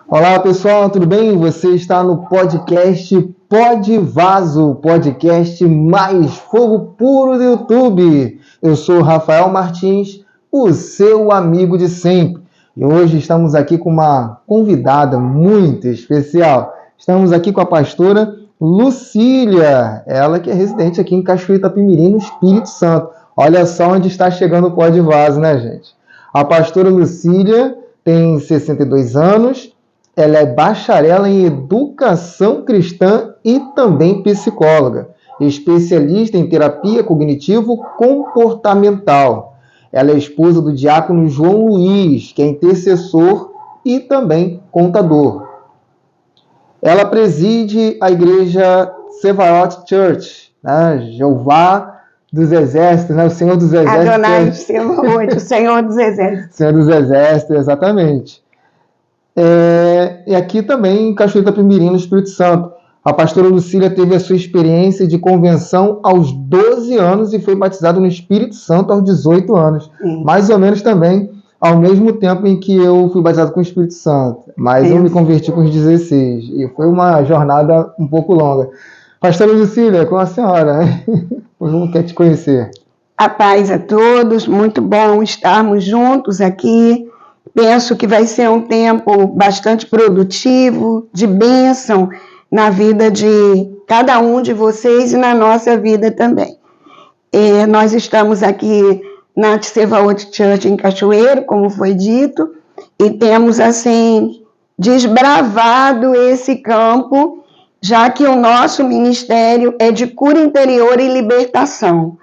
Olá pessoal, tudo bem? Você está no podcast Pod Vaso, podcast mais fogo puro do YouTube. Eu sou Rafael Martins, o seu amigo de sempre. E hoje estamos aqui com uma convidada muito especial. Estamos aqui com a pastora Lucília, ela que é residente aqui em Cachoeira Itapemirim, no Espírito Santo. Olha só onde está chegando o Pod Vaso, né, gente? A pastora Lucília tem 62 anos. Ela é bacharela em educação cristã e também psicóloga, especialista em terapia cognitivo-comportamental. Ela é esposa do diácono João Luiz, que é intercessor e também contador. Ela preside a igreja Tsevaot Church, né? Jeová dos Exércitos, né? O Senhor dos Exércitos. Adonai Tsevaot, o Senhor dos Exércitos. Senhor dos Exércitos, exatamente. E aqui também em Cachoeira Itapemirim, no Espírito Santo. A pastora Lucília teve a sua experiência de convenção aos 12 anos e foi batizada no Espírito Santo aos 18 anos. Mais ou menos também ao mesmo tempo em que eu fui batizado com o Espírito Santo. Mas eu me converti com os 16. E foi uma jornada um pouco longa. Pastora Lucília, com a senhora, todo mundo quer te conhecer. A paz a todos, muito bom estarmos juntos aqui. Penso que vai ser um tempo bastante produtivo, de bênção na vida de cada um de vocês e na nossa vida também. Nós estamos aqui na Tsevaot Church em Cachoeiro, como foi dito, e temos, assim, desbravado esse campo, já que o nosso ministério é de cura interior e libertação.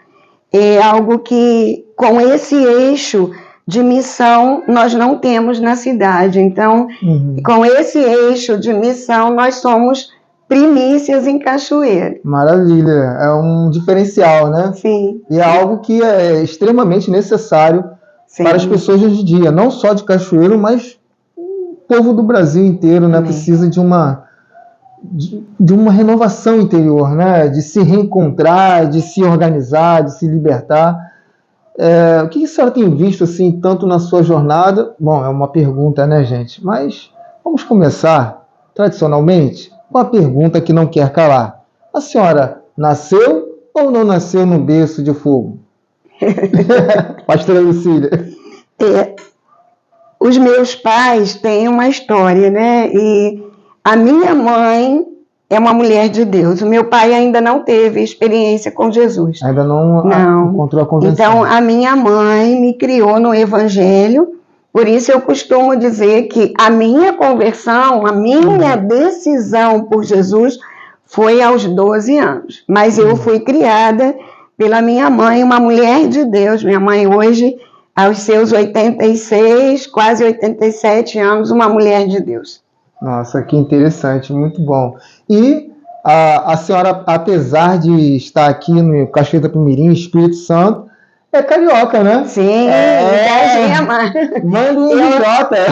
É algo que, com esse eixo de missão, nós não temos na cidade. Então, com esse eixo de missão, nós somos primícias em Cachoeiro. Maravilha, é um diferencial, né? Sim. E é algo que é extremamente necessário para as pessoas de hoje em dia, não só de Cachoeiro, mas o povo do Brasil inteiro, né? Precisa de uma renovação interior, né? De se reencontrar, de se organizar, de se libertar. O que a senhora tem visto, assim, tanto na sua jornada? Bom, é uma pergunta, né, gente? Mas vamos começar, tradicionalmente, com a pergunta que não quer calar. A senhora nasceu ou não nasceu no berço de fogo? Pastora Lucília. Os meus pais têm uma história, né? E a minha mãe é uma mulher de Deus. O meu pai ainda não teve experiência com Jesus. Ainda não encontrou a conversão. Então, a minha mãe me criou no Evangelho. Por isso, eu costumo dizer que a minha conversão, a minha decisão por Jesus foi aos 12 anos. Mas eu fui criada pela minha mãe, uma mulher de Deus. Minha mãe hoje, aos seus 86, quase 87 anos, uma mulher de Deus. Nossa, que interessante, muito bom. E a senhora, apesar de estar aqui no Cachoeira Itapemirim, Espírito Santo, é carioca, né? Sim, da Gema. Manda um Jota.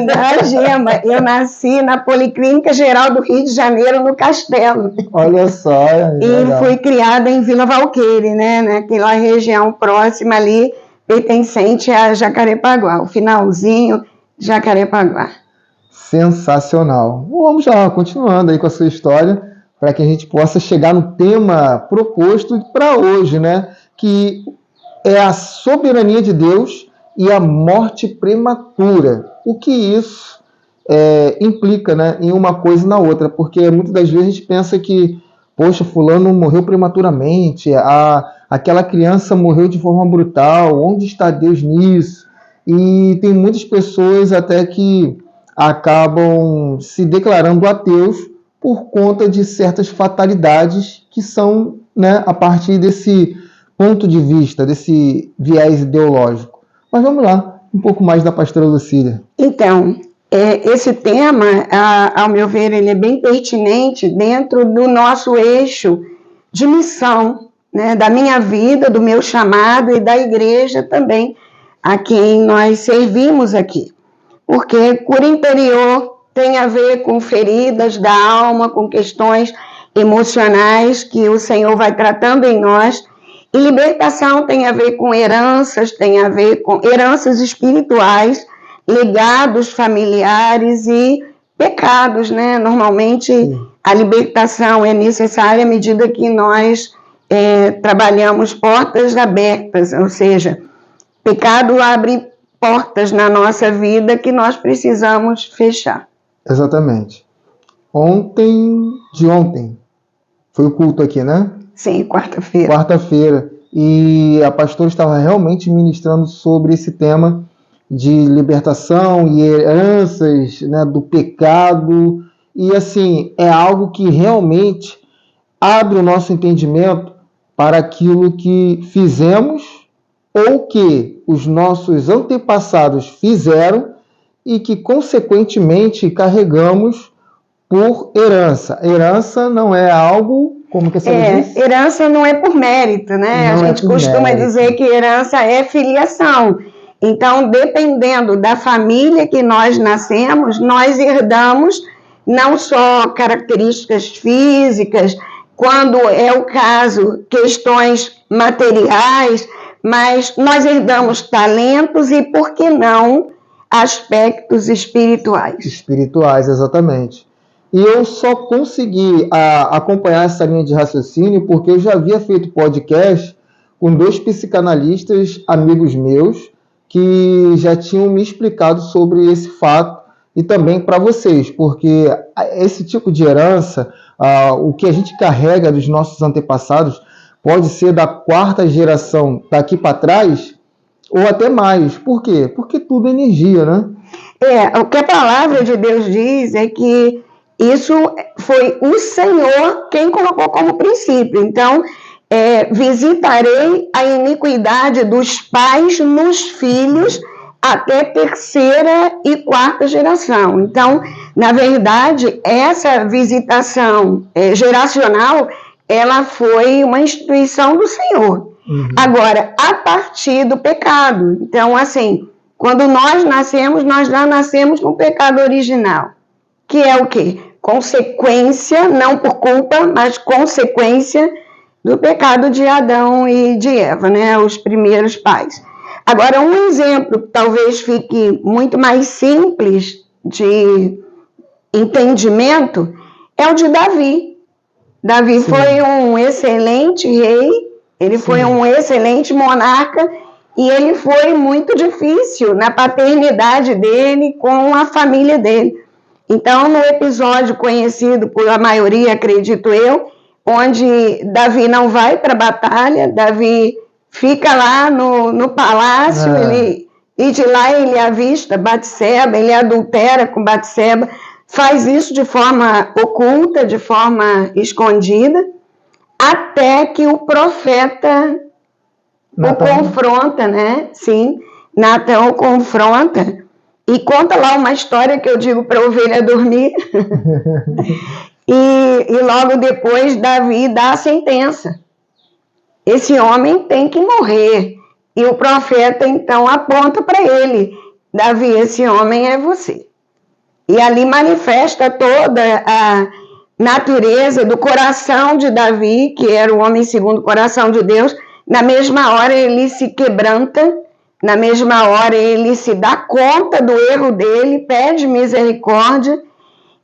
Da Gema. Eu nasci na Policlínica Geral do Rio de Janeiro, no Castelo. Olha só. E fui criada em Vila Valqueire, né? Naquela região próxima ali, pertencente a Jacarepaguá, o finalzinho de Jacarepaguá. Sensacional. Vamos lá, continuando aí com a sua história, para que a gente possa chegar no tema proposto para hoje, né? Que é a soberania de Deus e a morte prematura. O que isso implica, né, em uma coisa e na outra? Porque muitas das vezes a gente pensa que, poxa, fulano morreu prematuramente, aquela criança morreu de forma brutal, onde está Deus nisso? E tem muitas pessoas até que acabam se declarando ateus por conta de certas fatalidades que são, né, a partir desse ponto de vista, desse viés ideológico. Mas vamos lá, um pouco mais da pastora Lucília. Então, esse tema, ao meu ver, ele é bem pertinente dentro do nosso eixo de missão, né, da minha vida, do meu chamado e da igreja também, a quem nós servimos aqui. Porque cura interior tem a ver com feridas da alma, com questões emocionais que o Senhor vai tratando em nós. E libertação tem a ver com heranças, tem a ver com heranças espirituais, legados familiares e pecados, né? Normalmente a libertação é necessária à medida que nós trabalhamos portas abertas, ou seja, pecado abre portas na nossa vida que nós precisamos fechar. Exatamente. De ontem, foi o culto aqui, né? Sim, quarta-feira. Quarta-feira. E a pastora estava realmente ministrando sobre esse tema de libertação e heranças, né, do pecado. E assim, é algo que realmente abre o nosso entendimento para aquilo que fizemos ou que os nossos antepassados fizeram e que, consequentemente, carregamos por herança. Herança não é algo, como que você diz? Herança não é por mérito, né? A gente costuma dizer que herança é filiação. Então, dependendo da família que nós nascemos, nós herdamos não só características físicas, quando é o caso, questões materiais, mas nós herdamos talentos e, por que não, aspectos espirituais. Espirituais, exatamente. E eu só consegui acompanhar essa linha de raciocínio porque eu já havia feito podcast com 2 psicanalistas amigos meus que já tinham me explicado sobre esse fato e também para vocês, porque esse tipo de herança, o que a gente carrega dos nossos antepassados, pode ser da 4ª geração daqui para trás ou até mais. Por quê? Porque tudo é energia, né? O que a palavra de Deus diz é que isso foi o Senhor quem colocou como princípio. Então, visitarei a iniquidade dos pais nos filhos até 3ª e 4ª geração. Então, na verdade, essa visitação geracional, ela foi uma instituição do Senhor. Agora, a partir do pecado. Então, assim, quando nós nascemos, nós já nascemos com o pecado original. Que é o quê? Consequência, não por culpa, mas consequência do pecado de Adão e de Eva, né? Os primeiros pais. Agora, um exemplo que talvez fique muito mais simples de entendimento é o de Davi. Davi foi um excelente rei, ele foi um excelente monarca, e ele foi muito difícil na paternidade dele com a família dele. Então, no episódio conhecido por a maioria, acredito eu, onde Davi não vai para a batalha, Davi fica lá no palácio, e de lá ele avista Batseba, ele adultera com Batseba, faz isso de forma oculta, de forma escondida, até que o profeta o confronta, né? Sim, Natan o confronta e conta lá uma história que eu digo para a ovelha dormir. e logo depois Davi dá a sentença. Esse homem tem que morrer. E o profeta então aponta para ele: Davi, esse homem é você. E ali manifesta toda a natureza do coração de Davi, que era o homem segundo o coração de Deus. Na mesma hora ele se quebranta, na mesma hora ele se dá conta do erro dele, pede misericórdia,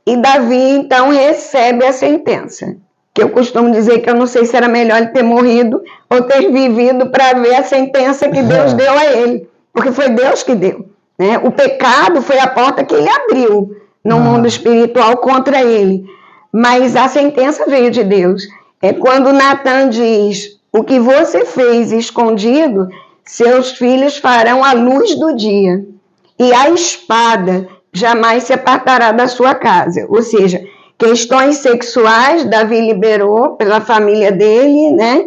e Davi então recebe a sentença. Que eu costumo dizer que eu não sei se era melhor ele ter morrido ou ter vivido para ver a sentença que Deus deu a ele, porque foi Deus que deu, né? O pecado foi a porta que ele abriu no mundo espiritual contra ele, mas a sentença veio de Deus. É quando Natan diz: o que você fez escondido, seus filhos farão à luz do dia, e a espada jamais se apartará da sua casa. Ou seja, questões sexuais, Davi liberou pela família dele, né?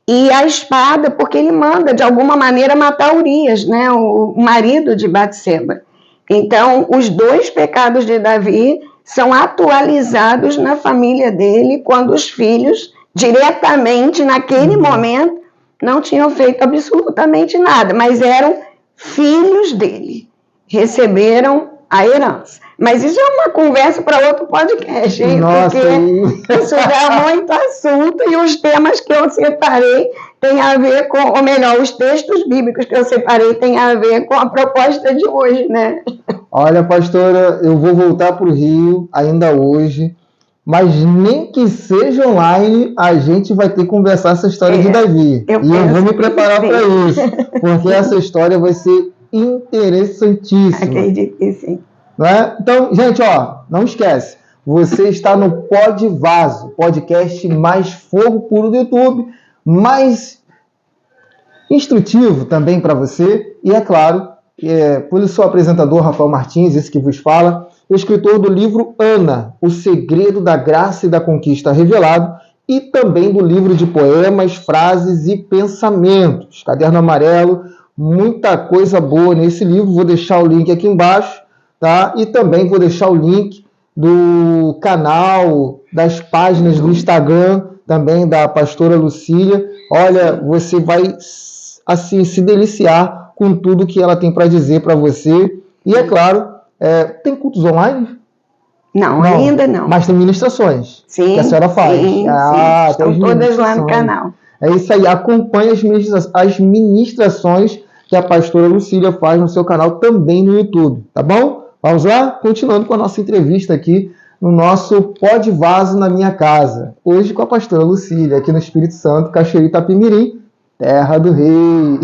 E a espada, porque ele manda, de alguma maneira, matar Urias, né? O marido de Batseba. Então, os 2 pecados de Davi são atualizados na família dele, quando os filhos, diretamente naquele momento, não tinham feito absolutamente nada, mas eram filhos dele, receberam a herança. Mas isso é uma conversa para outro podcast, hein? Nossa, porque isso dá muito assunto, e os temas que eu separei têm a ver com, ou melhor, os textos bíblicos que eu separei têm a ver com a proposta de hoje, né? Olha, pastora, eu vou voltar para o Rio ainda hoje, mas nem que seja online, a gente vai ter que conversar essa história de Davi. E eu vou me preparar para isso, porque essa história vai ser interessantíssima. Acredito que sim. Não é? Então, gente, ó, não esquece, você está no Pod Vaso, podcast mais fogo puro do YouTube, mais instrutivo também para você, e é claro, por isso sou o apresentador Rafael Martins, esse que vos fala, escritor do livro Ana, O Segredo da Graça e da Conquista Revelado, e também do livro de poemas, frases e pensamentos, Caderno Amarelo, muita coisa boa nesse livro, vou deixar o link aqui embaixo, tá? E também vou deixar o link do canal, das páginas do Instagram, também da pastora Lucília. Olha, você vai assim se deliciar com tudo que ela tem para dizer para você. E é claro, tem cultos online? Não, ainda não. Mas tem ministrações que a senhora faz. Sim, estão todas lá no canal. É isso aí, acompanhe as ministrações que a pastora Lucília faz no seu canal também no YouTube, tá bom? Vamos lá? Continuando com a nossa entrevista aqui no nosso Pod Vaso na Minha Casa. Hoje com a pastora Lucília, aqui no Espírito Santo, Cachoeira Itapemirim, terra do rei.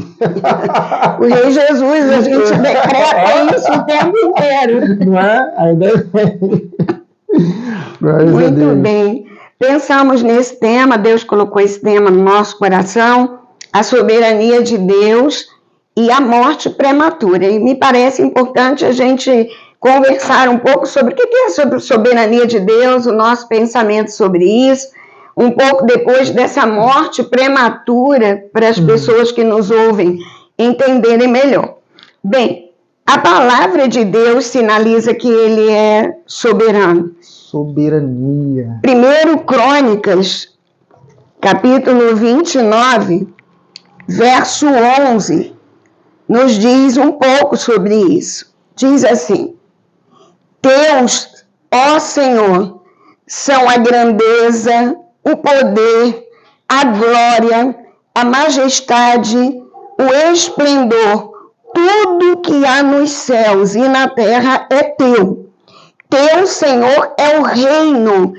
O rei Jesus, a gente decreta isso o tempo inteiro. Não é? Ainda bem. Muito bem. Pensamos nesse tema, Deus colocou esse tema no nosso coração, a soberania de Deus e a morte prematura. E me parece importante a gente conversar um pouco sobre o que é sobre a soberania de Deus, o nosso pensamento sobre isso, um pouco depois dessa morte prematura, para as pessoas que nos ouvem entenderem melhor. Bem, a palavra de Deus sinaliza que ele é soberano. Soberania. 1 Crônicas, capítulo 29, verso 11, nos diz um pouco sobre isso. Diz assim: Teus, ó Senhor, são a grandeza, o poder, a glória, a majestade, o esplendor, tudo que há nos céus e na terra é teu. Teu, Senhor, é o reino.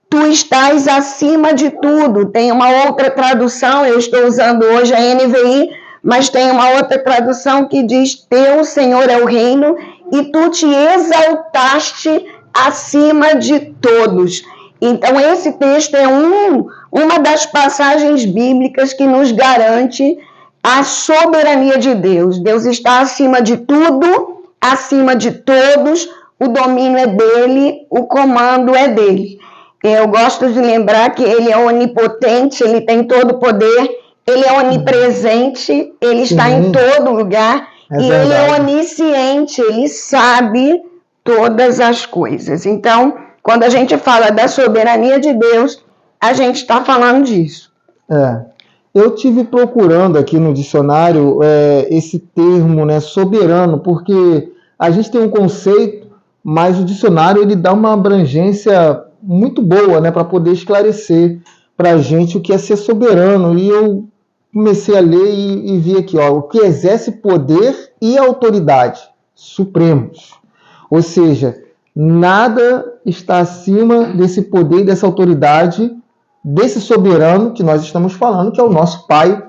Tu estás acima de tudo. Tem uma outra tradução, eu estou usando hoje a NVI, mas tem uma outra tradução que diz: Teu, Senhor, é o reino e tu te exaltaste acima de todos. Então, esse texto é uma das passagens bíblicas que nos garante a soberania de Deus. Deus está acima de tudo, acima de todos, o domínio é dele, o comando é dele. Eu gosto de lembrar que ele é onipotente, ele tem todo o poder, ele é onipresente, ele está em todo lugar, e ele é onisciente, ele sabe todas as coisas. Então, quando a gente fala da soberania de Deus, a gente está falando disso. Eu tive procurando aqui no dicionário esse termo, né, soberano, porque a gente tem um conceito, mas o dicionário ele dá uma abrangência muito boa, né, para poder esclarecer para a gente o que é ser soberano. E eu comecei a ler e vi aqui, ó, o que exerce poder e autoridade supremos. Ou seja, nada está acima desse poder e dessa autoridade, desse soberano que nós estamos falando, que é o nosso Pai,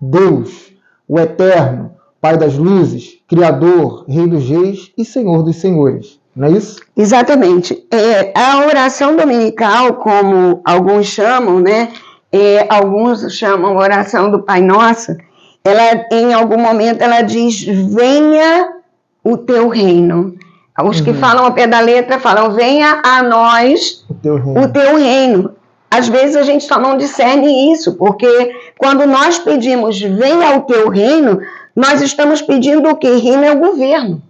Deus, o Eterno, Pai das luzes, Criador, Rei dos reis e Senhor dos senhores. Não é isso? Exatamente. A oração dominical, como alguns chamam, né? Alguns chamam oração do Pai Nosso, ela, em algum momento, ela diz: venha o teu reino. Os que falam ao pé da letra falam: venha a nós o teu reino. Às vezes a gente só não discerne isso, porque quando nós pedimos venha o teu reino, nós estamos pedindo o que? Reino é o governo.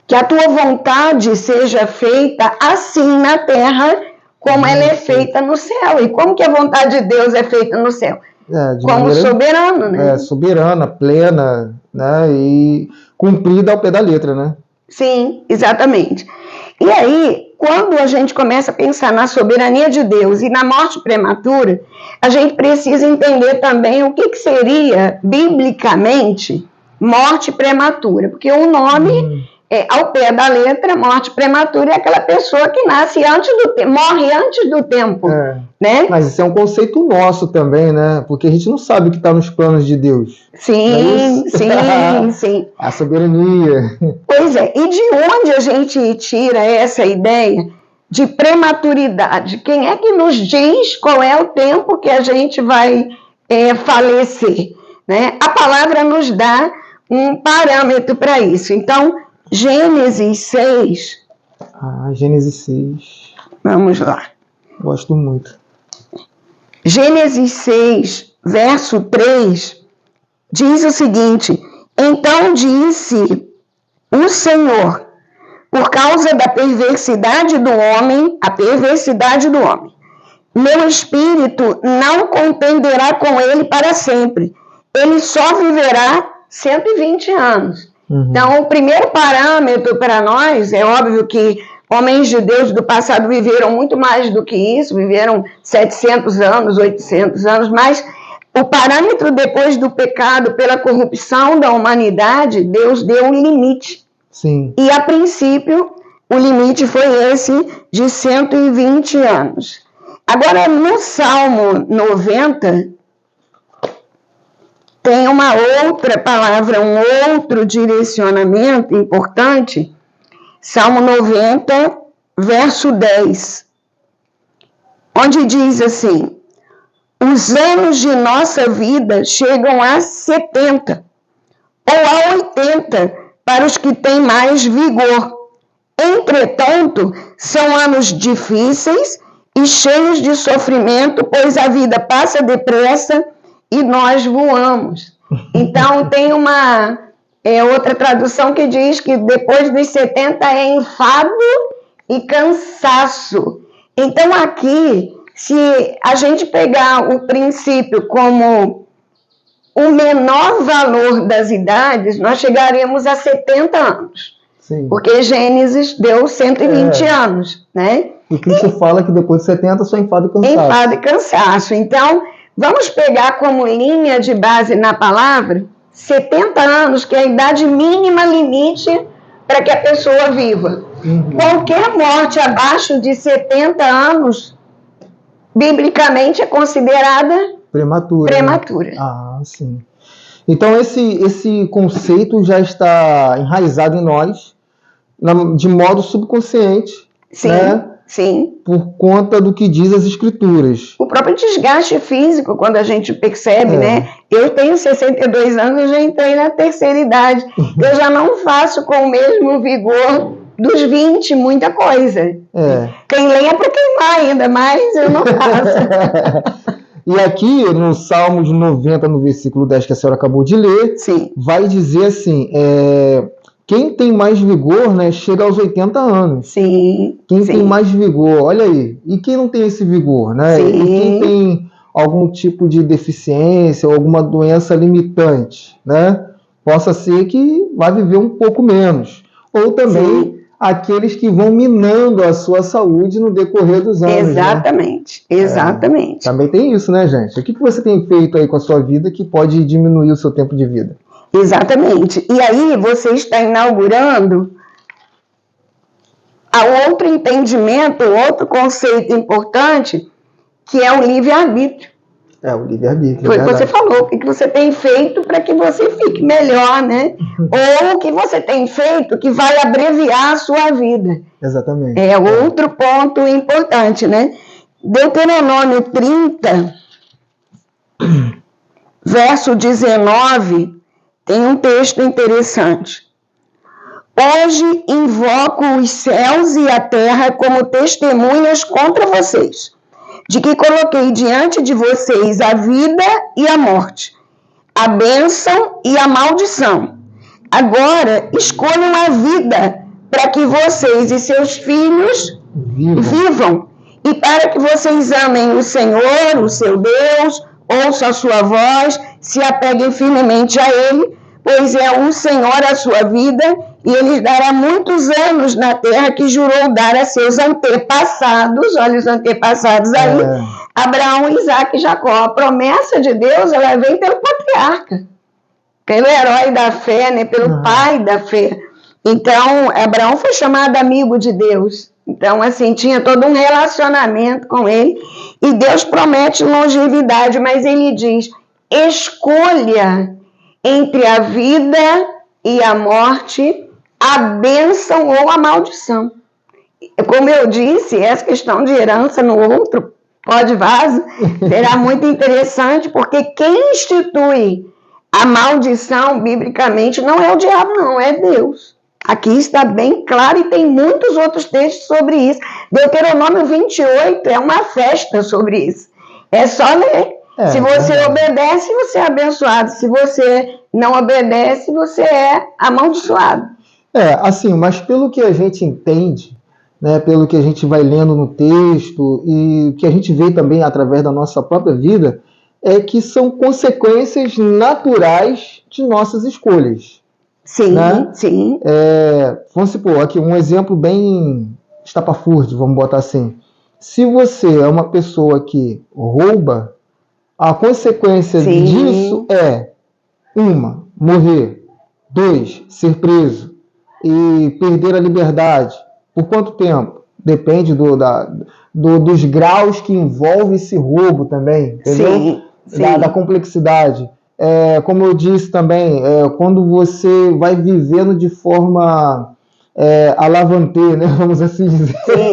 Que a tua vontade seja feita assim na terra, como ela é feita no céu. E como que a vontade de Deus é feita no céu? Como soberano, né? Soberana, plena, né? E cumprida ao pé da letra, né? Sim, exatamente. E aí, quando a gente começa a pensar na soberania de Deus e na morte prematura, a gente precisa entender também o que seria, biblicamente, morte prematura. Porque o nome ao pé da letra, morte prematura é aquela pessoa que nasce antes do tempo, morre antes do tempo, né? Mas isso é um conceito nosso também, né? Porque a gente não sabe o que está nos planos de Deus. Sim, sim. A soberania. Pois é, e de onde a gente tira essa ideia de prematuridade? Quem é que nos diz qual é o tempo que a gente vai falecer, né? A palavra nos dá um parâmetro para isso. Então, Gênesis 6. Gênesis 6. Vamos lá. Gosto muito. Gênesis 6, verso 3, diz o seguinte: então disse o Senhor, por causa da perversidade do homem, meu espírito não contenderá com ele para sempre. Ele só viverá 120 anos. Então, o primeiro parâmetro para nós, é óbvio que homens de Deus do passado viveram muito mais do que isso, viveram 700 anos, 800 anos, mas o parâmetro depois do pecado, pela corrupção da humanidade, Deus deu um limite. Sim. E, a princípio, o limite foi esse de 120 anos. Agora, no Salmo 90, tem uma outra palavra, um outro direcionamento importante. Salmo 90, verso 10, onde diz assim: os anos de nossa vida chegam a 70 ou a 80 para os que têm mais vigor. Entretanto, são anos difíceis e cheios de sofrimento, pois a vida passa depressa e nós voamos. Então, tem uma outra tradução que diz que depois dos 70 é enfado e cansaço. Então, aqui, se a gente pegar o princípio como o menor valor das idades, nós chegaremos a 70 anos. Sim. Porque Gênesis deu 120 anos, né? E Cristo fala que depois de 70 só enfado e cansaço. Enfado e cansaço. Então, vamos pegar como linha de base na palavra 70 anos, que é a idade mínima limite para que a pessoa viva. Qualquer morte abaixo de 70 anos, biblicamente, é considerada prematura. Né? Sim. Então, esse conceito já está enraizado em nós, de modo subconsciente. Sim, né? Sim. Por conta do que diz as Escrituras. O próprio desgaste físico, quando a gente percebe, né? Eu tenho 62 anos, eu já entrei na terceira idade. Eu já não faço com o mesmo vigor dos 20, muita coisa. Tem lenha para queimar ainda, mas eu não faço. E aqui, no Salmos 90, no versículo 10, que a senhora acabou de ler, Sim. vai dizer assim, quem tem mais vigor, né, chega aos 80 anos. Sim. Quem tem mais vigor, olha aí. E quem não tem esse vigor, né? Sim. E quem tem algum tipo de deficiência ou alguma doença limitante, né? Possa ser que vai viver um pouco menos. Ou também aqueles que vão minando a sua saúde no decorrer dos anos. Exatamente, né? Exatamente. Também tem isso, né, gente? O que você tem feito aí com a sua vida que pode diminuir o seu tempo de vida? Exatamente. E aí você está inaugurando a outro entendimento, outro conceito importante, que é o livre-arbítrio. O livre-arbítrio. Foi o que você falou. O que você tem feito para que você fique melhor, né? Ou o que você tem feito que vai abreviar a sua vida. Exatamente. É outro ponto importante, né? Deuteronômio 30, verso 19, tem um texto interessante. Hoje invoco os céus e a terra como testemunhas contra vocês, de que coloquei diante de vocês a vida e a morte, a bênção e a maldição. Agora escolham a vida para que vocês e seus filhos vivam e para que vocês amem o Senhor, o seu Deus, ouçam a sua voz, se apeguem firmemente a Ele, pois é o Senhor a sua vida, e Ele dará muitos anos na terra que jurou dar a seus antepassados, olha os antepassados aí, Abraão, Isaac e Jacó. A promessa de Deus, ela vem pelo patriarca, pelo herói da fé, né? Pelo pai da fé. Então, Abraão foi chamado amigo de Deus. Então, assim, tinha todo um relacionamento com ele. E Deus promete longevidade, mas ele diz: escolha entre a vida e a morte, a bênção ou a maldição. Como eu disse, essa questão de herança no outro pode-vaso será muito interessante, porque quem institui a maldição, biblicamente, não é o diabo, não, é Deus. Aqui está bem claro e tem muitos outros textos sobre isso. Deuteronômio 28 é uma festa sobre isso. É só ler. Se você obedece, você é abençoado. Se você não obedece, você é amaldiçoado. Assim, mas pelo que a gente entende, né, pelo que a gente vai lendo no texto e que a gente vê também através da nossa própria vida, é que são consequências naturais de nossas escolhas. Sim, né? sim. Vamos supor, aqui um exemplo bem estapafúrdio, vamos botar assim. Se você é uma pessoa que rouba, a consequência Sim. disso é: 1, morrer; 2, ser preso e perder a liberdade. Por quanto tempo? Depende dos graus que envolve esse roubo também, entendeu? Sim, sim. Da complexidade. Como eu disse também, quando você vai vivendo de forma alavanter, né? Vamos assim dizer. Sim,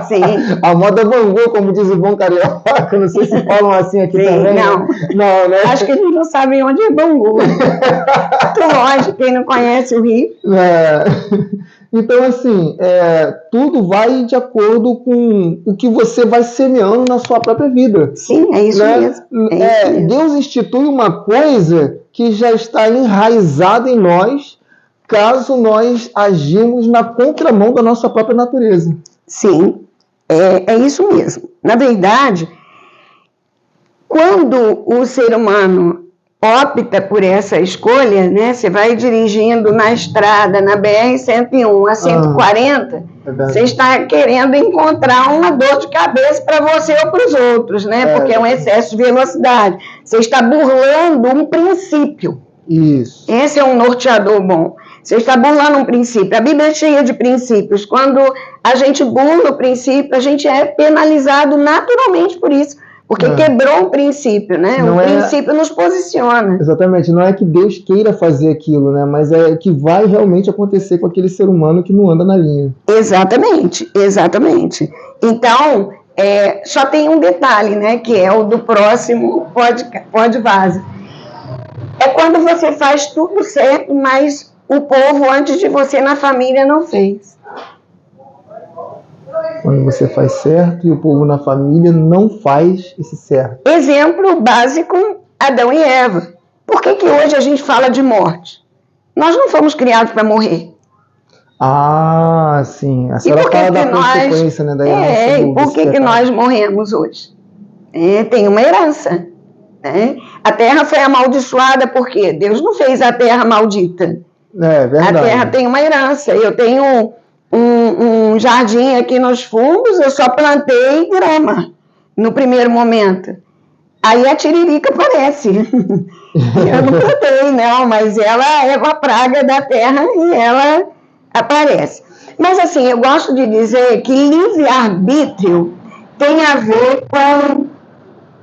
sim. A moda Bangu, como diz o bom carioca, não sei se falam assim aqui Sim, também. não. Não, né? Acho que eles não sabem onde é Bangu. Muito longe, quem não conhece o Rio. Então, assim, tudo vai de acordo com o que você vai semeando na sua própria vida. Sim, é isso né? mesmo. É isso mesmo. Deus institui uma coisa que já está enraizada em nós, caso nós agimos na contramão da nossa própria natureza. Sim, é isso mesmo. Na verdade, quando o ser humano opta por essa escolha, né? Você vai dirigindo na estrada, na BR-101 a 140, você está querendo encontrar uma dor de cabeça para você ou para os outros, né? Porque é um excesso de velocidade. Você está burlando um princípio. Isso. Esse é um norteador bom. Você está burlando um princípio. A Bíblia é cheia de princípios. Quando a gente burla o princípio, a gente é penalizado naturalmente por isso. Porque quebrou um princípio, né? O princípio nos posiciona. Exatamente. Não é que Deus queira fazer aquilo, né? Mas é o que vai realmente acontecer com aquele ser humano que não anda na linha. Exatamente, exatamente. Então, só tem um detalhe, né? Que é o do próximo pode-vaso. É quando você faz tudo certo, mas o povo antes de você na família não fez. Quando você faz certo e o povo na família não faz esse certo. Exemplo básico, Adão e Eva. Por que hoje a gente fala de morte? Nós não fomos criados para morrer. Ah, sim. A senhora fala da consequência, né? Da herança e por que nós morremos hoje? Tem uma herança. Né? A terra foi amaldiçoada porque Deus não fez a terra maldita. É verdade. A terra tem uma herança. Eu tenho um jardim aqui nos fundos, eu só plantei grama no primeiro momento. Aí a tiririca aparece. Eu não plantei, não, mas ela é uma praga da terra e ela aparece. Mas assim, eu gosto de dizer que livre-arbítrio tem a ver com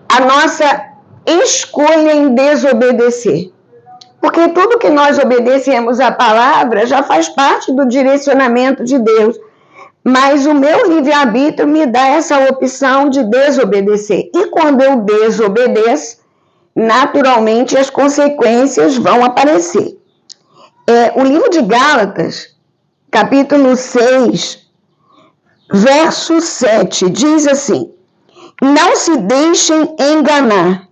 a nossa escolha em desobedecer. Porque tudo que nós obedecemos à palavra já faz parte do direcionamento de Deus. Mas o meu livre-arbítrio me dá essa opção de desobedecer. E quando eu desobedeço, naturalmente as consequências vão aparecer. O livro de Gálatas, capítulo 6, verso 7, diz assim: não se deixem enganar,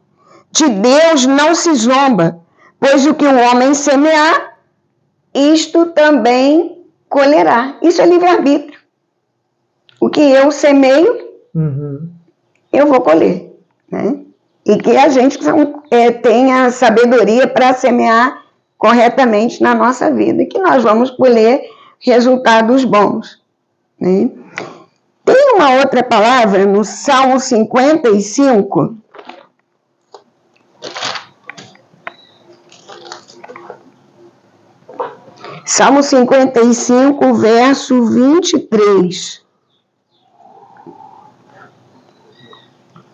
de Deus não se zomba, pois o que o homem semear, isto também colherá. Isso é livre-arbítrio. O que eu semeio, eu vou colher. Né? E que a gente tenha sabedoria para semear corretamente na nossa vida, e que nós vamos colher resultados bons. Né? Tem uma outra palavra no Salmo 55, Salmo 55, verso 23.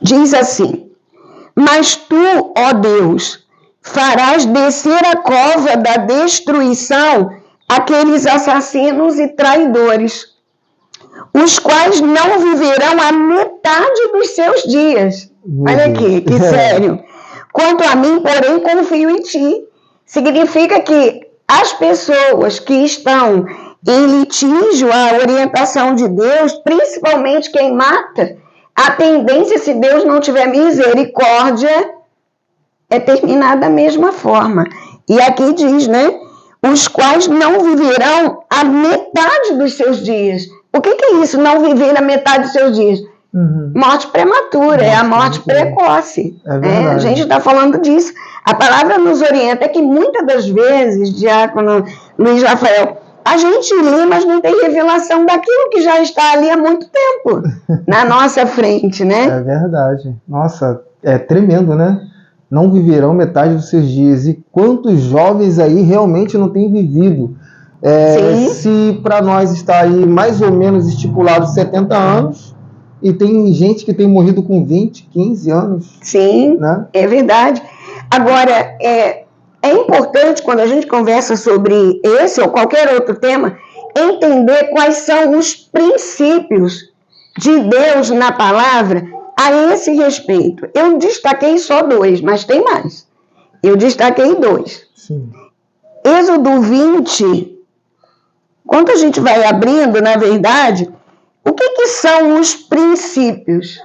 Diz assim: mas tu, ó Deus, farás descer a cova da destruição aqueles assassinos e traidores, os quais não viverão a metade dos seus dias. Olha aqui, que sério. Quanto a mim, porém, confio em ti. Significa que as pessoas que estão em litígio à orientação de Deus, principalmente quem mata, a tendência, se Deus não tiver misericórdia, é terminar da mesma forma. E aqui diz, né? Os quais não viverão a metade dos seus dias. O que é isso, não viver a metade dos seus dias? Morte prematura, é a morte precoce. A gente está falando disso. A palavra nos orienta que muitas das vezes, diácono Luiz Rafael, a gente lê, mas não tem revelação daquilo que já está ali há muito tempo na nossa frente, né? É verdade. Nossa, é tremendo, né? Não viverão metade dos seus dias. E quantos jovens aí realmente não têm vivido? Se para nós está aí mais ou menos estipulado 70 anos, e tem gente que tem morrido com 20, 15 anos. Sim, né? É verdade. Agora, é importante, quando a gente conversa sobre esse ou qualquer outro tema, entender quais são os princípios de Deus na palavra a esse respeito. Eu destaquei só 2, mas tem mais. Eu destaquei 2. Sim. Êxodo 20, quando a gente vai abrindo, na verdade, o que são os princípios?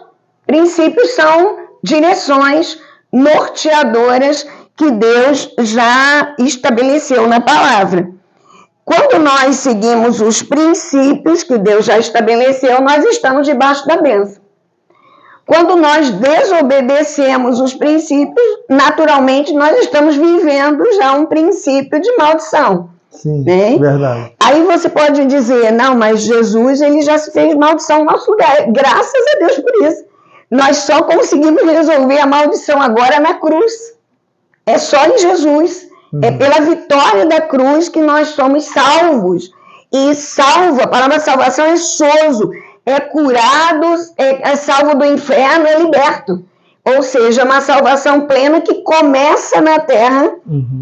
Princípios são direções norteadoras que Deus já estabeleceu na palavra. Quando nós seguimos os princípios que Deus já estabeleceu, nós estamos debaixo da bênção. Quando nós desobedecemos os princípios, naturalmente nós estamos vivendo já um princípio de maldição. Sim, né? Verdade. Aí você pode dizer, não, mas Jesus ele já se fez maldição no nosso lugar. Graças a Deus por isso. Nós só conseguimos resolver a maldição agora na cruz. É só em Jesus. É pela vitória da cruz que nós somos salvos. E salvo, a palavra salvação é sozo, é curado, é salvo do inferno, é liberto. Ou seja, uma salvação plena que começa na terra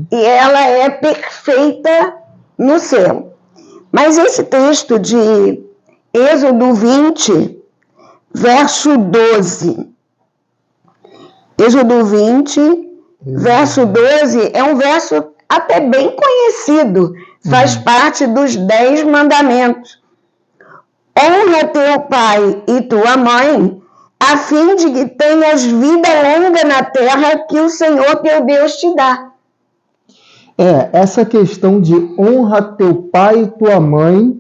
e ela é perfeita no céu. Mas esse texto de Êxodo 20, verso 12. Êxodo 20, verso 12 é um verso até bem conhecido. Faz parte dos 10 mandamentos. Honra teu pai e tua mãe, a fim de que tenhas vida longa na terra que o Senhor teu Deus te dá. Essa questão de honra teu pai e tua mãe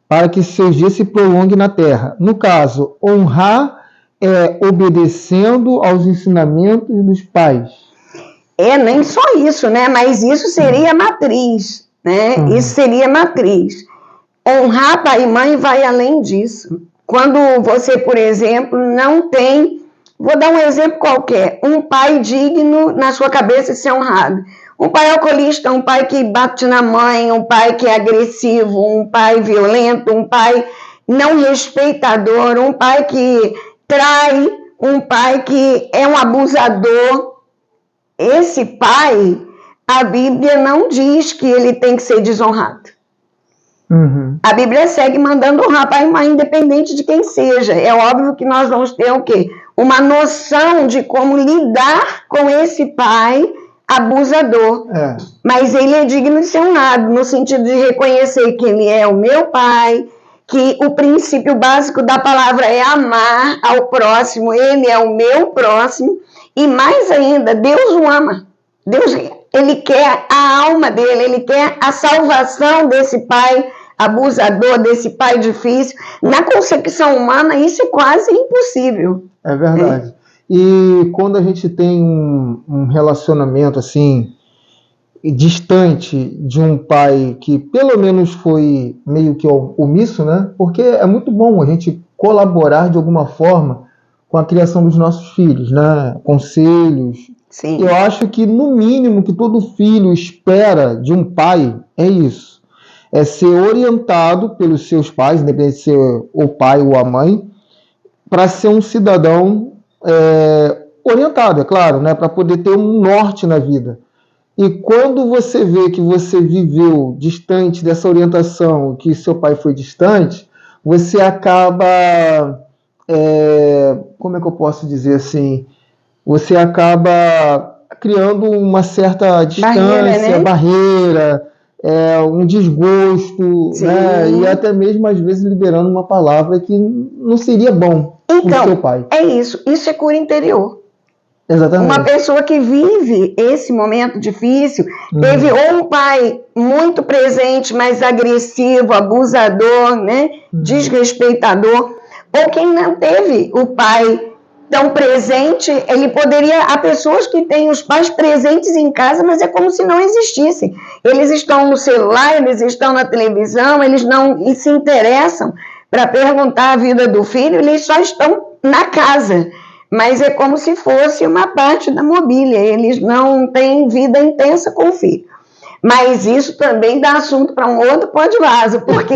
para que seus dias se prolonguem na terra. No caso, honrar é obedecendo aos ensinamentos dos pais. Nem só isso, né? Mas isso seria matriz, né? Isso seria matriz. Honrar pai e mãe vai além disso. Quando você, por exemplo, não tem, vou dar um exemplo qualquer, um pai digno na sua cabeça de ser honrado. Um pai alcoolista, um pai que bate na mãe, um pai que é agressivo, um pai violento, um pai não respeitador, um pai que trai, um pai que é um abusador. Esse pai, a Bíblia não diz que ele tem que ser desonrado. A Bíblia segue mandando honrar pai e mãe, independente de quem seja. É óbvio que nós vamos ter o quê? Uma noção de como lidar com esse pai abusador. Mas ele é digno de ser honrado, no sentido de reconhecer que ele é o meu pai, que o princípio básico da palavra é amar ao próximo, ele é o meu próximo, e mais ainda, Deus o ama. Deus, ele quer a alma dele, ele quer a salvação desse pai abusador, desse pai difícil. Na concepção humana, isso é quase impossível. É verdade. E quando a gente tem um relacionamento assim distante de um pai que pelo menos foi meio que omisso, né? Porque é muito bom a gente colaborar de alguma forma com a criação dos nossos filhos, né? Conselhos. Sim. Eu acho que no mínimo que todo filho espera de um pai é isso. é ser orientado pelos seus pais, independente de ser o pai ou a mãe, para ser um cidadão orientado, é claro, né, para poder ter um norte na vida. E quando você vê que você viveu distante dessa orientação, que seu pai foi distante, você acaba, como é que eu posso dizer assim, você acaba criando uma certa distância, barreira, um desgosto, né? E até mesmo às vezes liberando uma palavra que não seria bom para o seu pai. É isso é cura interior. Exatamente. Uma pessoa que vive esse momento difícil, teve ou um pai muito presente, mas agressivo, abusador, né? Desrespeitador, ou quem não teve o pai tão presente, ele poderia... Há pessoas que têm os pais presentes em casa, mas é como se não existissem. Eles estão no celular, eles estão na televisão, eles não se interessam para perguntar a vida do filho, eles só estão na casa. Mas é como se fosse uma parte da mobília, eles não têm vida intensa com o filho. Mas isso também dá assunto para um outro pó de vaso, porque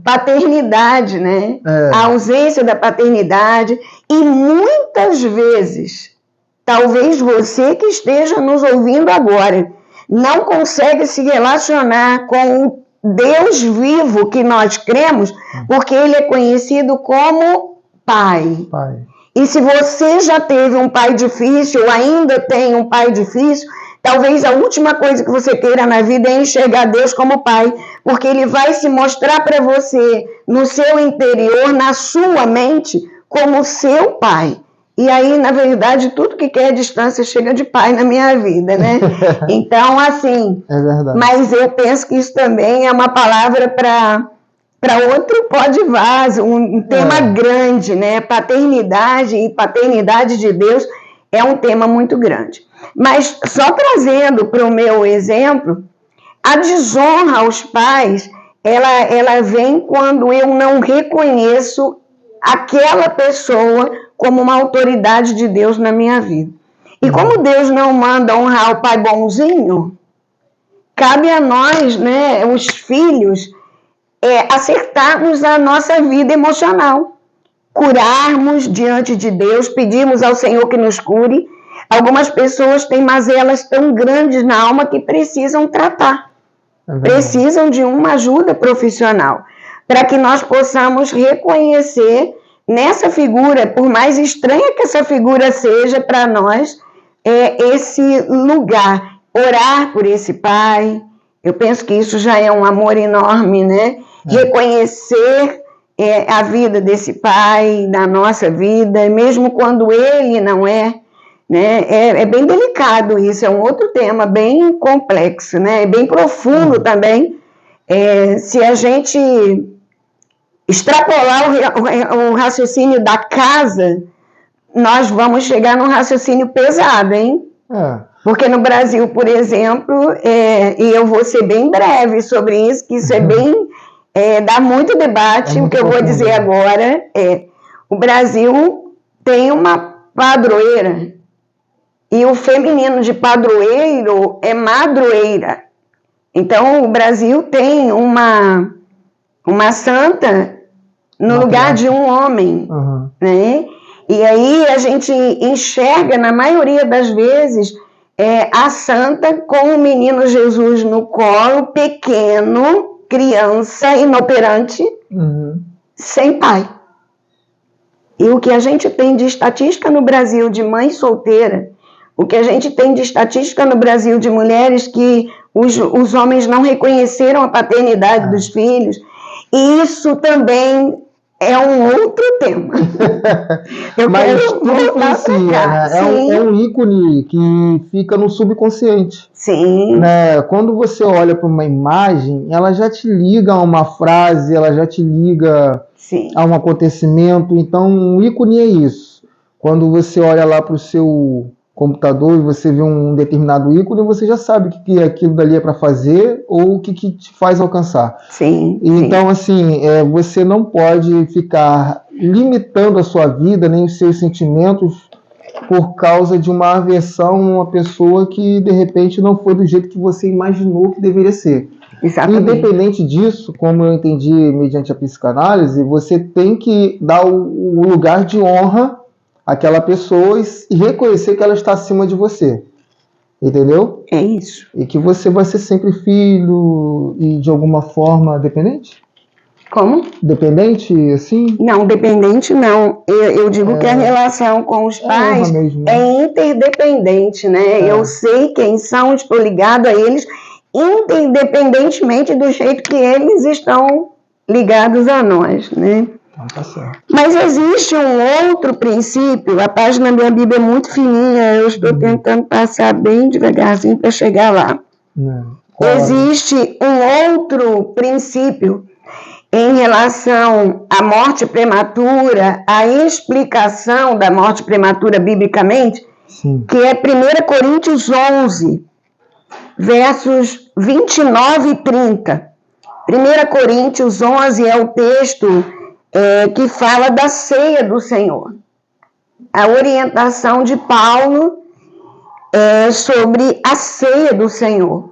paternidade, né? A ausência da paternidade, e muitas vezes, talvez você que esteja nos ouvindo agora, não consegue se relacionar com o Deus vivo que nós cremos, porque ele é conhecido como Pai. E se você já teve um pai difícil, ou ainda tem um pai difícil, talvez a última coisa que você queira na vida é enxergar Deus como pai, porque ele vai se mostrar para você, no seu interior, na sua mente, como seu pai. E aí, na verdade, tudo que quer distância chega de pai na minha vida, né? Então, assim... É verdade. Mas eu penso que isso também é uma palavra para outro pó de vaso, um tema grande, né? Paternidade e paternidade de Deus é um tema muito grande. Mas só trazendo para o meu exemplo, a desonra aos pais, ela vem quando eu não reconheço aquela pessoa como uma autoridade de Deus na minha vida. E como Deus não manda honrar o pai bonzinho, cabe a nós, né, os filhos, acertarmos a nossa vida emocional, curarmos diante de Deus, pedirmos ao Senhor que nos cure. Algumas pessoas têm mazelas tão grandes na alma que precisam tratar, precisam de uma ajuda profissional, para que nós possamos reconhecer nessa figura, por mais estranha que essa figura seja para nós, esse lugar, orar por esse pai. Eu penso que isso já é um amor enorme, né? Reconhecer a vida desse pai, da nossa vida, mesmo quando ele não é, né? É bem delicado isso, é um outro tema bem complexo, né? É bem profundo também. Se a gente extrapolar o raciocínio da casa, nós vamos chegar num raciocínio pesado, hein? Porque no Brasil, por exemplo, e eu vou ser bem breve sobre isso, que isso é bem... dá muito debate, o que eu vou dizer agora o Brasil tem uma padroeira, e o feminino de padroeiro é madroeira. Então, o Brasil tem uma santa no lugar de um homem, né? E aí a gente enxerga, na maioria das vezes, a santa com o menino Jesus no colo, pequeno, criança, inoperante, sem pai. E o que a gente tem de estatística no Brasil de mãe solteira, o que a gente tem de estatística no Brasil de mulheres que os homens não reconheceram a paternidade dos filhos, e isso também é um outro tema. Mas tudo influencia, né? É um ícone que fica no subconsciente. Sim. Né? Quando você olha para uma imagem, ela já te liga a uma frase, ela já te liga a um acontecimento. Então, o ícone é isso. Quando você olha lá para o seu computador e você vê um determinado ícone, você já sabe o que aquilo dali é para fazer ou o que te faz alcançar. Sim. Então, assim, você não pode ficar limitando a sua vida, nem os seus sentimentos, por causa de uma aversão a uma pessoa que, de repente, não foi do jeito que você imaginou que deveria ser. Exatamente. Independente disso, como eu entendi mediante a psicanálise, você tem que dar o lugar de honra àquela pessoa e reconhecer que ela está acima de você. Entendeu? É isso. E que você vai ser sempre filho e de alguma forma dependente? Como? Dependente, assim? Não, dependente não. Eu digo que a relação com os pais honra mesmo, é né? interdependente, né? Eu sei quem são, estou ligado a eles, independentemente do jeito que eles estão ligados a nós, né? Então tá certo. Mas existe um outro princípio, a página da minha Bíblia é muito fininha, eu estou tentando passar bem devagarzinho para chegar lá. Existe um outro princípio em relação à morte prematura, a explicação da morte prematura biblicamente, Sim. que é 1 Coríntios 11, versos 29 e 30. 1 Coríntios 11 é o texto que fala da ceia do Senhor. A orientação de Paulo sobre a ceia do Senhor.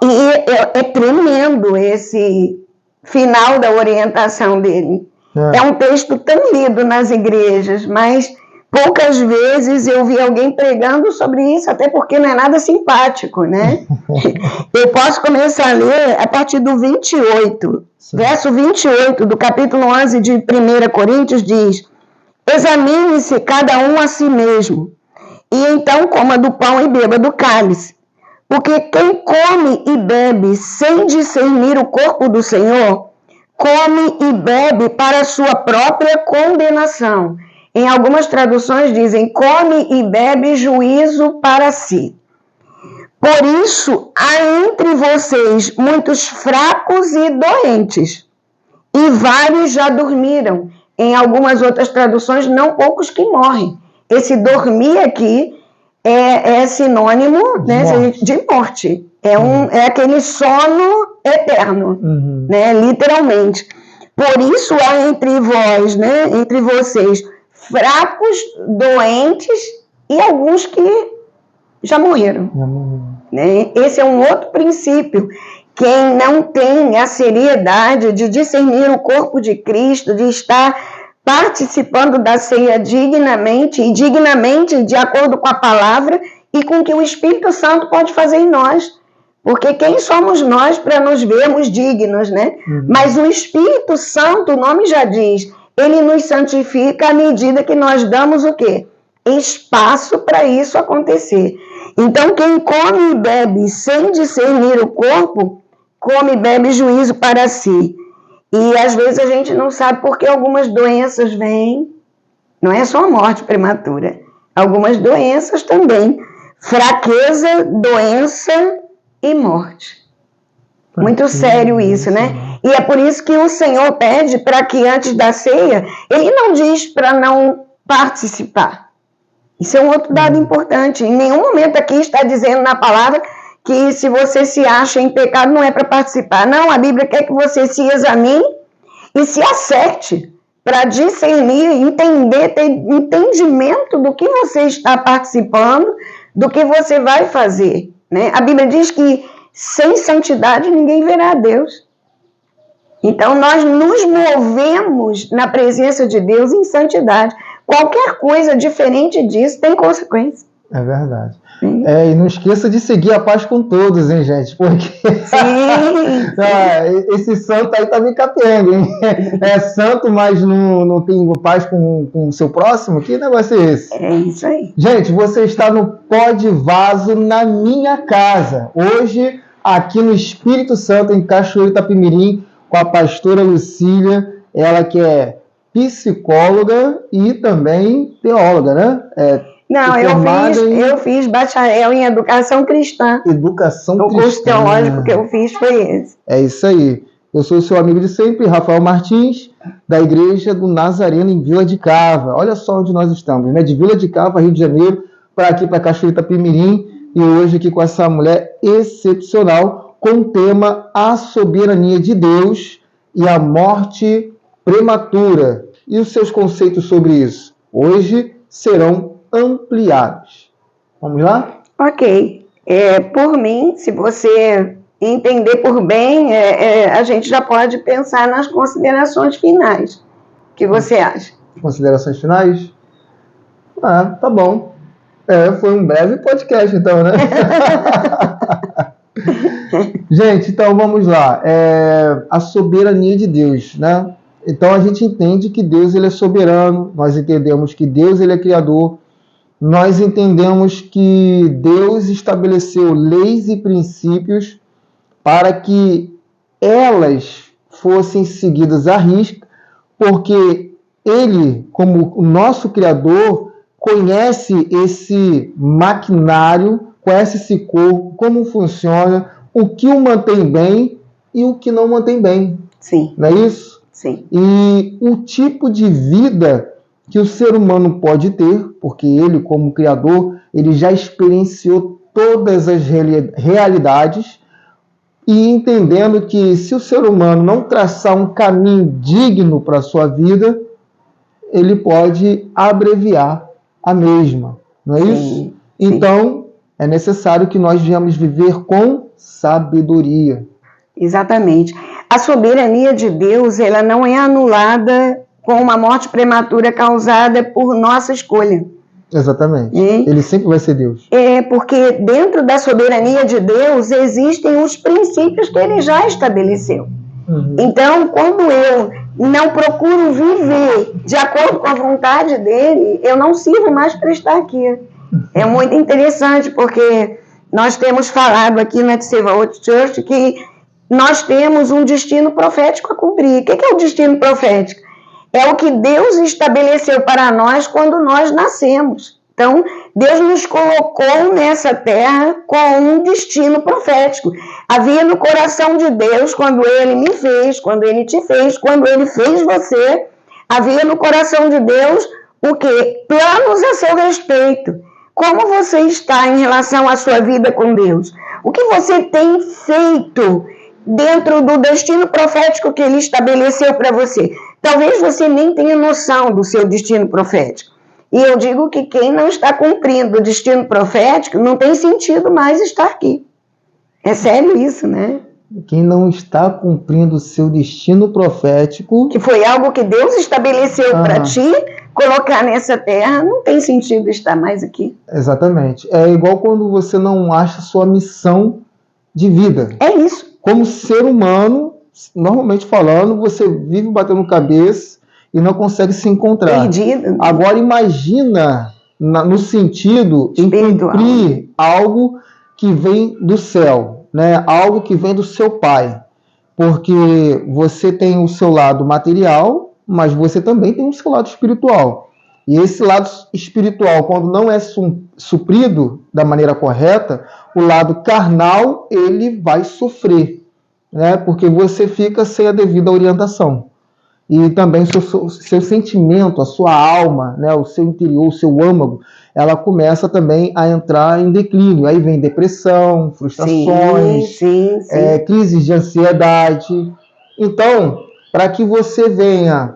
E é tremendo esse final da orientação dele. É um texto tão lido nas igrejas, mas poucas vezes eu vi alguém pregando sobre isso, até porque não é nada simpático, né? Eu posso começar a ler a partir do 28. Sim. Verso 28 do capítulo 11 de 1 Coríntios diz: examine-se cada um a si mesmo, e então coma do pão e beba do cálice. Porque quem come e bebe sem discernir o corpo do Senhor, come e bebe para a sua própria condenação. Em algumas traduções dizem, come e bebe juízo para si. Por isso, há entre vocês muitos fracos e doentes, e vários já dormiram. Em algumas outras traduções, não poucos que morrem. Esse dormir aqui é sinônimo, né, de morte. É aquele sono eterno, né, literalmente. Por isso há entre vós, né, entre vocês, fracos, doentes e alguns que já morreram. Né? Esse é um outro princípio. Quem não tem a seriedade de discernir o corpo de Cristo, de estar participando da ceia dignamente, e dignamente de acordo com a palavra e com o que o Espírito Santo pode fazer em nós. Porque quem somos nós para nos vermos dignos, né? Mas o Espírito Santo, o nome já diz, ele nos santifica à medida que nós damos o quê? Espaço para isso acontecer. Então, quem come e bebe sem discernir o corpo, come e bebe juízo para si. E às vezes a gente não sabe por que algumas doenças vêm, não é só a morte prematura, algumas doenças também, fraqueza, doença e morte. Muito sério isso, né? E é por isso que o Senhor pede para que antes da ceia, ele não diz para não participar. Isso é um outro dado importante. Em nenhum momento aqui está dizendo na palavra que se você se acha em pecado não é para participar. Não, a Bíblia quer que você se examine e se acerte para discernir, entender, ter entendimento do que você está participando, do que você vai fazer. Né? A Bíblia diz que sem santidade ninguém verá a Deus. Então nós nos movemos na presença de Deus em santidade. Qualquer coisa diferente disso tem consequência. É verdade. E não esqueça de seguir a paz com todos, hein, gente? Porque esse santo aí tá me capenga, hein? É santo, mas não tem paz com o seu próximo? Que negócio é esse? É isso aí. Gente, você está no Pó de Vaso na minha casa. Hoje, aqui no Espírito Santo, em Cachoeiro Itapemirim, com a pastora Lucília, ela que é psicóloga e também teóloga, né? Não, eu fiz bacharel em educação cristã. Educação cristã. O curso teológico que eu fiz foi esse. É isso aí. Eu sou o seu amigo de sempre, Rafael Martins, da Igreja do Nazareno em Vila de Cava. Olha só onde nós estamos, né? De Vila de Cava, Rio de Janeiro, para aqui, para Cachoeiro Itapemirim. E hoje aqui com essa mulher excepcional, com o tema A Soberania de Deus e a Morte Prematura. E os seus conceitos sobre isso? Hoje serão ampliados. Vamos lá? Ok. Por mim, se você entender por bem, a gente já pode pensar nas considerações finais. O que você acha? Considerações finais? Tá bom. Foi um breve podcast, então, né? Gente, então vamos lá. A soberania de Deus, né? Então a gente entende que Deus ele é soberano, nós entendemos que Deus ele é criador, nós entendemos que Deus estabeleceu leis e princípios para que elas fossem seguidas à risca, porque Ele, como o nosso Criador, conhece esse maquinário, conhece esse corpo, como funciona, o que o mantém bem e o que não mantém bem. Sim. Não é isso? Sim. E o tipo de vida que o ser humano pode ter, porque ele, como Criador, ele já experienciou todas as realidades, e entendendo que se o ser humano não traçar um caminho digno para a sua vida, ele pode abreviar a mesma, não é isso? Sim. Então, é necessário que nós venhamos viver com sabedoria. Exatamente. A soberania de Deus, ela não é anulada com uma morte prematura causada por nossa escolha. Exatamente. Ele sempre vai ser Deus. Porque dentro da soberania de Deus existem os princípios que ele já estabeleceu. Uhum. Então, quando eu não procuro viver de acordo com a vontade dele, eu não sirvo mais para estar aqui. É muito interessante, porque nós temos falado aqui na Tseva Church que nós temos um destino profético a cumprir. O que é o destino profético? É o que Deus estabeleceu para nós quando nós nascemos. Então, Deus nos colocou nessa terra com um destino profético. Havia no coração de Deus, quando Ele me fez, quando Ele te fez, quando Ele fez você, havia no coração de Deus o quê? Planos a seu respeito. Como você está em relação à sua vida com Deus? O que você tem feito dentro do destino profético que Ele estabeleceu para você? Talvez você nem tenha noção do seu destino profético. E eu digo que quem não está cumprindo o destino profético não tem sentido mais estar aqui. É sério isso, né? Quem não está cumprindo o seu destino profético... Que foi algo que Deus estabeleceu para ti, colocar nessa terra, não tem sentido estar mais aqui. Exatamente. É igual quando você não acha sua missão de vida. É isso. Como ser humano, normalmente falando, você vive batendo cabeça e não consegue se encontrar. Perdido. Agora imagina no sentido em cumprir algo que vem do céu, né? Algo que vem do seu Pai. Porque você tem o seu lado material, mas você também tem o seu lado espiritual. E esse lado espiritual, quando não é suprido da maneira correta, o lado carnal, ele vai sofrer, né? Porque você fica sem a devida orientação. E também seu sentimento, a sua alma, né? O seu interior, o seu âmago, ela começa também a entrar em declínio. Aí vem depressão, frustrações, crises de ansiedade. Então, para que você venha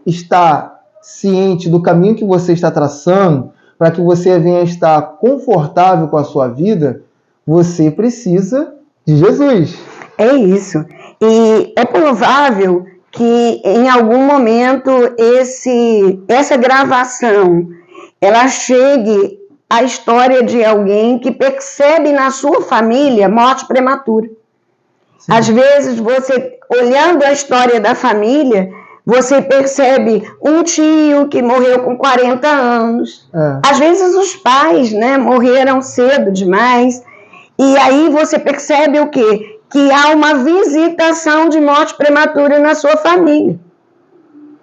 estar ciente do caminho que você está traçando, para que você venha estar confortável com a sua vida, você precisa de Jesus. É isso. E é provável que em algum momento essa gravação ela chegue à história de alguém que percebe na sua família morte prematura. Sim. Às vezes você, olhando a história da família, você percebe um tio que morreu com 40 anos. Às vezes os pais, né, morreram cedo demais. E aí você percebe o quê? Que há uma visitação de morte prematura na sua família.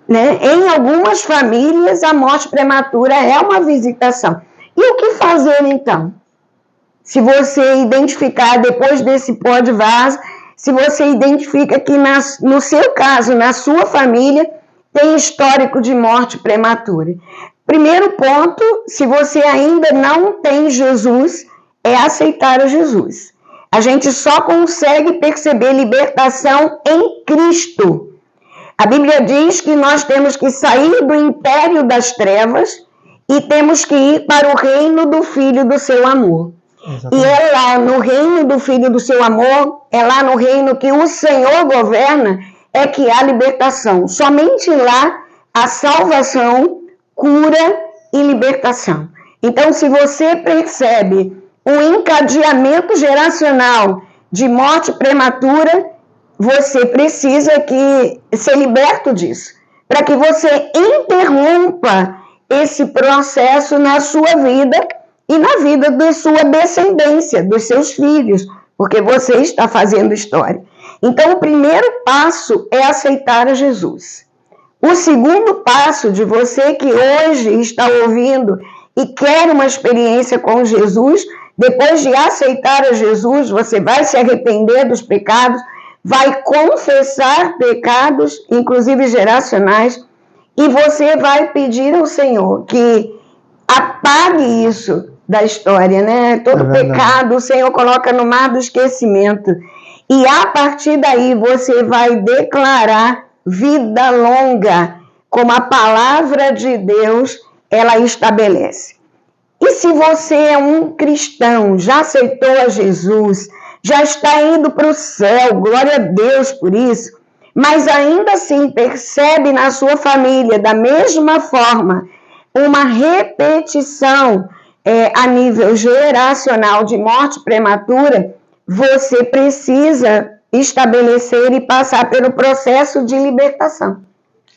Né? Em algumas famílias, a morte prematura é uma visitação. E o que fazer, então? Se você identificar, depois desse pó de vaso, se você identifica que no seu caso, na sua família, tem histórico de morte prematura. Primeiro ponto, se você ainda não tem Jesus, é aceitar o Jesus. A gente só consegue perceber libertação em Cristo. A Bíblia diz que nós temos que sair do império das trevas e temos que ir para o reino do Filho do seu amor. E é lá no reino do Filho do seu amor, é lá no reino que o Senhor governa, é que há libertação. Somente lá há salvação, cura e libertação. Então, se você percebe um encadeamento geracional de morte prematura, você precisa ser liberto disso, para que você interrompa esse processo na sua vida e na vida da sua descendência, dos seus filhos, porque você está fazendo história. Então, o primeiro passo é aceitar a Jesus. O segundo passo de você que hoje está ouvindo e quer uma experiência com Jesus, depois de aceitar a Jesus, você vai se arrepender dos pecados, vai confessar pecados, inclusive geracionais, e você vai pedir ao Senhor que apague isso da história, né? Todo pecado o Senhor coloca no mar do esquecimento. E a partir daí você vai declarar vida longa, como a palavra de Deus ela estabelece. E se você é um cristão, já aceitou a Jesus, já está indo para o céu, glória a Deus por isso, mas ainda assim percebe na sua família, da mesma forma, uma repetição a nível geracional de morte prematura, você precisa estabelecer e passar pelo processo de libertação,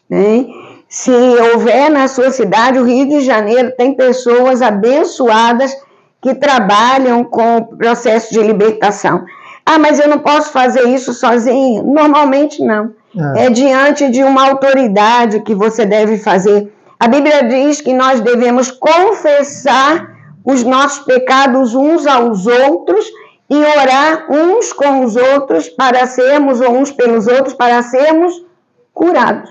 né? Se houver na sua cidade, o Rio de Janeiro tem pessoas abençoadas que trabalham com o processo de libertação. Ah, mas eu não posso fazer isso sozinho? Normalmente não. É diante de uma autoridade que você deve fazer. A Bíblia diz que nós devemos confessar os nossos pecados uns aos outros e orar uns com os outros para sermos, ou uns pelos outros, para sermos curados.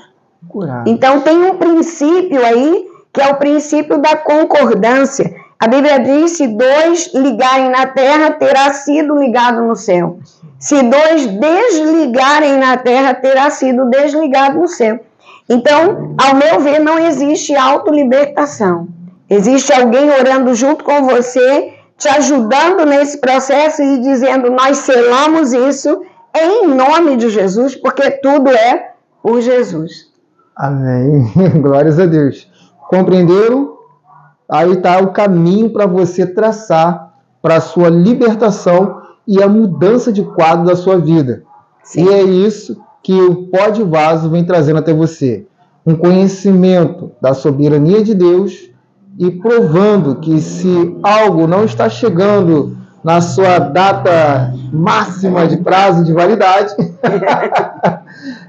Então tem um princípio aí, que é o princípio da concordância. A Bíblia diz, se dois ligarem na terra, terá sido ligado no céu. Se dois desligarem na terra, terá sido desligado no céu. Então, ao meu ver, não existe autolibertação. Existe alguém orando junto com você, te ajudando nesse processo e dizendo, nós selamos isso em nome de Jesus, porque tudo é por Jesus. Amém. Glórias a Deus. Compreenderam? Aí está o caminho para você traçar para a sua libertação e a mudança de quadro da sua vida. Sim. E é isso que o Pó de Vaso vem trazendo até você. Um conhecimento da soberania de Deus e provando que se algo não está chegando na sua data máxima de prazo de validade,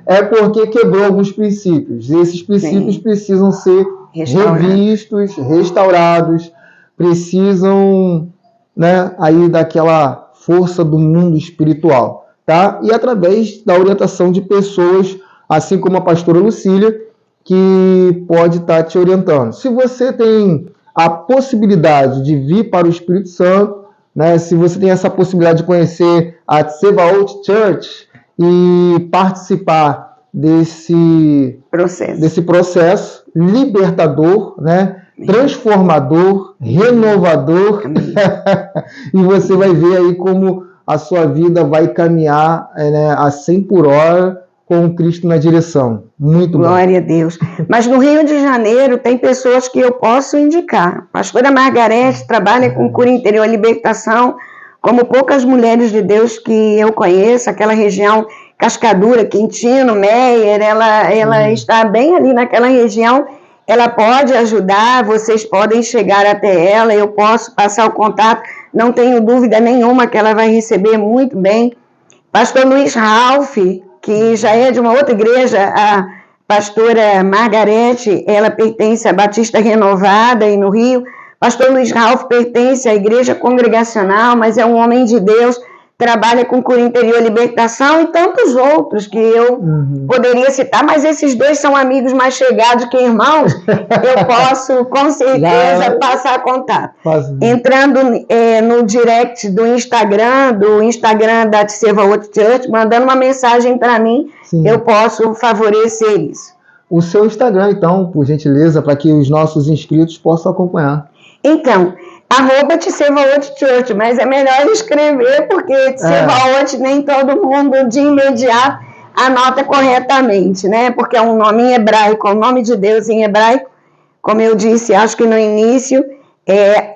é porque quebrou alguns princípios. E esses princípios precisam ser revistos, restaurados, precisam, né, aí daquela força do mundo espiritual, tá? E através da orientação de pessoas, assim como a pastora Lucília, que pode estar te orientando. Se você tem a possibilidade de vir para o Espírito Santo, né, se você tem essa possibilidade de conhecer a Tsevaot Church e participar desse processo libertador, né, transformador, renovador, e você vai ver aí como a sua vida vai caminhar, né, a 100 por hora, com Cristo na direção. Muito bom. Glória a Deus. Mas no Rio de Janeiro tem pessoas que eu posso indicar. A pastora Margarete trabalha com cura interior e libertação, como poucas mulheres de Deus que eu conheço, aquela região Cascadura, Quintino, Meyer, ela está bem ali naquela região, ela pode ajudar, vocês podem chegar até ela, eu posso passar o contato, não tenho dúvida nenhuma que ela vai receber muito bem. Pastor Luiz Ralph, que já é de uma outra igreja, a pastora Margarete, ela pertence à Batista Renovada e no Rio. Pastor Luiz Ralph pertence à igreja congregacional, mas é um homem de Deus, trabalha com cura interior e libertação e tantos outros que eu poderia citar, mas esses dois são amigos mais chegados que irmãos, eu posso com certeza passar contato. Entrando no direct do Instagram da Tsevaot Church, mandando uma mensagem para mim, sim, eu posso favorecer isso. O seu Instagram, então, por gentileza, para que os nossos inscritos possam acompanhar. Então, @Tsevaot Church, mas é melhor escrever, porque Tsevaot nem todo mundo de imediato anota corretamente, né? Porque é um nome em hebraico, o nome de Deus em hebraico, como eu disse, acho que no início,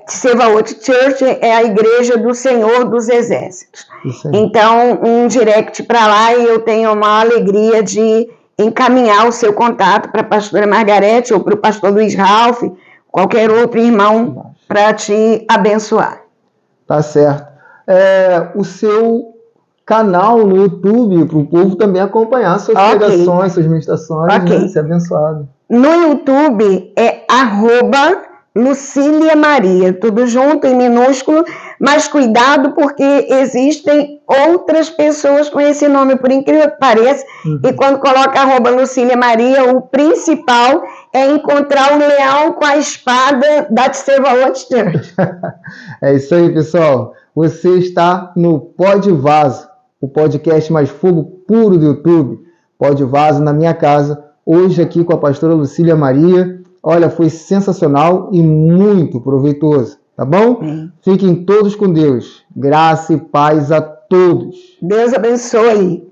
Tsevaot Church é a igreja do Senhor dos Exércitos. Então, um direct para lá, e eu tenho uma alegria de encaminhar o seu contato para a pastora Margarete ou para o pastor Luiz Ralph, qualquer outro irmão, para te abençoar. Tá certo. O seu canal no YouTube, para o povo também acompanhar suas pregações, suas ministrações, né? Ser abençoado. No YouTube é @Lucília Maria, tudo junto em minúsculo, mas cuidado porque existem outras pessoas com esse nome, por incrível que pareça, e quando coloca @Lucília Maria, o principal é encontrar o leão com a espada da Tsevaot Church. É isso aí, pessoal. Você está no Pod Vaso, o podcast mais fogo puro do YouTube. Pod Vaso na minha casa, hoje aqui com a pastora Lucília Maria. Olha, foi sensacional e muito proveitoso, tá bom? Fiquem todos com Deus. Graça e paz a todos. Deus abençoe.